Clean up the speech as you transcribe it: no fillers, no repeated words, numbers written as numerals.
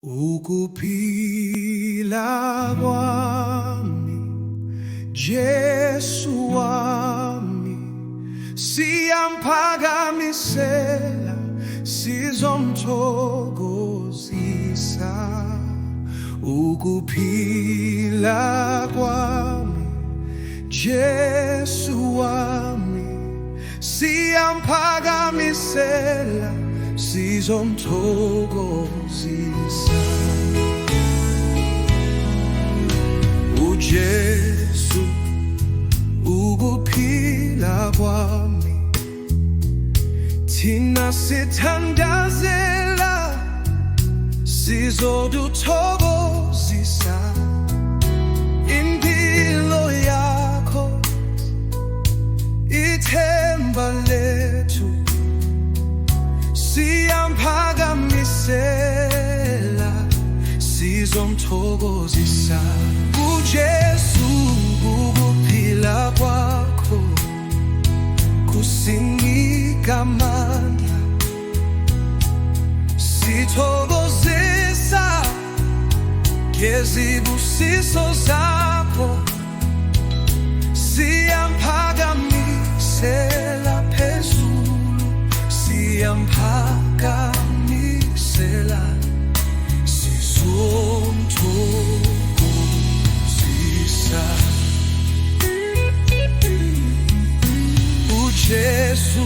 Ukuphila kwami, Jesu wami, siyamphakamisela, sizomthokozisa. Ukuphila kwami, Jesu wami, siyamphakamisela, sizomthokozisa. uJesu, ukuphila kwami, thina sithandazela, sizoduthokozisa. Impilo yakho, ithemba lethu, siyamphakamisela, sizomthokozisa. uJesu, ukuphila kwakho kusinika amandla, sithokozisa ngezibusiso zakho, siyamphakamisela phezulu, siyamphakamisela, sizomthokozisa. uJesu,